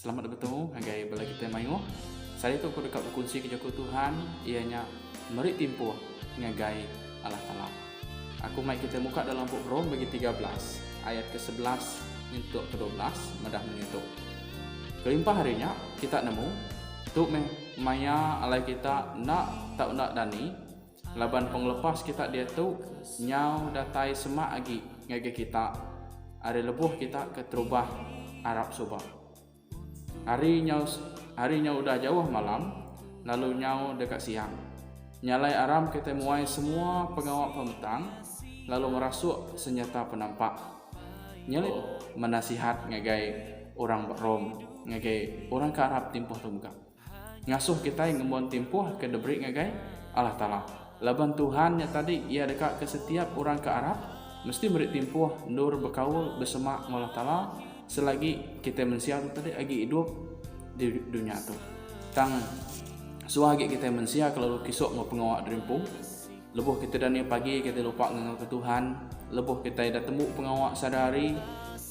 Selamat bertemu hagai bala kita mayu. Saya tu aku dekat berkongsi ke Joko Tuhan, ianya merik timpuh ngagai Allah Taala. Aku mai kita muka dalam buku Rom bagi 13 ayat ke-11 untuk ke-12 madah menyentuh. Kelimpah harinya kita nemu tu maya alai kita nak tak nak dani laban penglepas kita dia tu nyau datai semak agi ngagai kita ada lebuh kita ke terubah Arab Subah. Harinya udah jauh malam, lalu nyau dekat siang. Nyalai aram kita muai semua pengawal pemetang, lalu merasuk senjata penampak. Nyalai menasihat ngagai orang Rom, ngagai orang ke Arab timpuh tungga. Ngasuh kita yang ngembon timpuh ke debrik ngagai Allah Ta'ala. Laban Tuhan yang tadi ia dekat ke setiap orang ke Arab, mesti beri timpuh nur berkaul bersemak Allah Ta'ala. Selagi kita mensia tadi lagi hidup di dunia tu. Tang suagi kita mensia kalau kisok mau pengawak derimpung. Lebuh kita dan pagi kita lupa ngengau ke Tuhan. Lebuh kita dah temu pengawak sadari.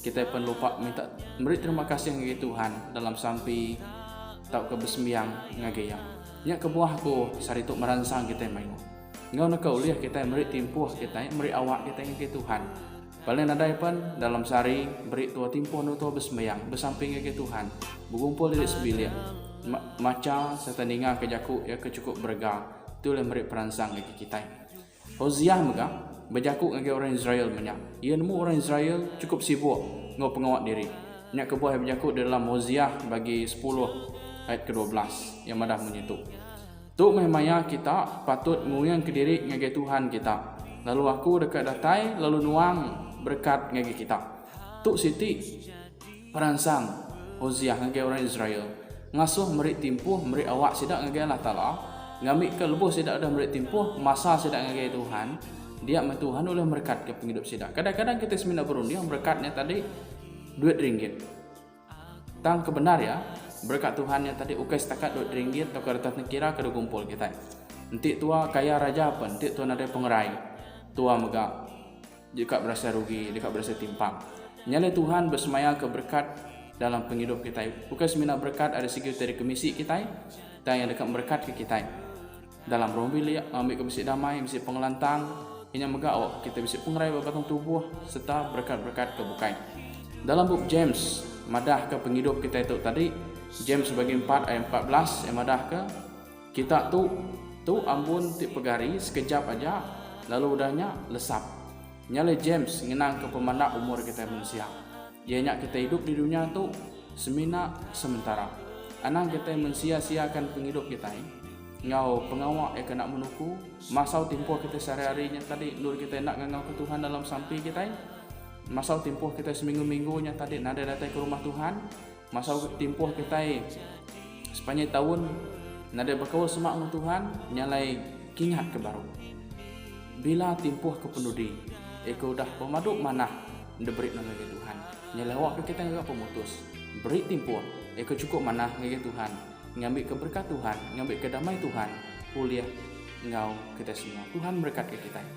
Kita pun lupa minta beri terima kasih ngagi Tuhan dalam sampai tau ke bersembiang ngagayang. Nya kebuah ko sari tu meransang kita main. Ngau nak uliah kita beri timpuh kita, beri awak kita ngagi Tuhan. Paling ada pun dalam sehari beri tua timpuh nuto bersembayang bersamping ke Tuhan berkumpul di sebilik maca setandinga ke jaku ya kecukup berga tu yang beri peransang bagi kita. Hoziah mega berjaku ngagi orang Israel banyak. Ia nemu orang Israel cukup sibuk ngau pengawak diri. Nyak kebuah berjaku dalam Hoziah bagi 10 ayat ke-12 yang madah menyentuh. Tu memangnya kita patut nguyang ke diri ngagi Tuhan kita. Lalu aku dekat datai lalu nuang berkat ngagi kita. Tu siti peransang Hoziah ngagi orang Israel. Ngasuh merik timpuh, merik awak sidak ngagi Allah Ta'ala. Ngambil ke lebuh sidak dah merik timpuh, masa sidak ngagi Tuhan. Dia sama Tuhan oleh berkat ke penghidup sidak. Kadang-kadang kita semina berunding berkatnya tadi duit ringgit. Tang kebenar ya, berkat Tuhannya tadi ukai setakat duit ringgit atau kertas kira ke kumpul kita. Nanti tua kaya raja apa, nanti tua ada pengerai. Tua mega jika berasa rugi, jika berasa timpang. Nyala Tuhan bersemaya ke berkat dalam penghidup kita. Bukan semina berkat ada segi dari kemisi kita dan yang dekat berkat ke kita. Dalam rombili ambil ke besi damai, besi pengelantang, ini mega kita besi pengerai batang tubuh serta berkat-berkat kebukai. Dalam buku James madah ke penghidup kita itu tadi James bagi 4 ayat 14 yang madah ke kita tu ambun ti pegari sekejap aja lalu udahnya lesap. Nyale James ngenang ke pemandak umur kita manusia. Ianya kita hidup di dunia tu semina sementara. Anang kita mensia-siakan penghidup kita. Ngau pengawak yang kena menuku. Masau timpuh kita sehari-harinya tadi nur kita nak ngau ke Tuhan dalam sampai kita. Masau timpuh kita seminggu-minggunya tadi nada datang ke rumah Tuhan. Masau timpuh kita sepanjang tahun nada berkaul semak dengan Tuhan nyalai kingat ke baru. Bila timpuh ke penudi, eko dah pemaduk mana diberi ngagi Tuhan. Nyelawak ke kita ngagak pemutus. Beri timpuh, eko cukup mana ngagi Tuhan. Ngambil keberkat Tuhan, ngambil kedamai Tuhan. Kuliah ngau kita semua. Tuhan berkat ke kita.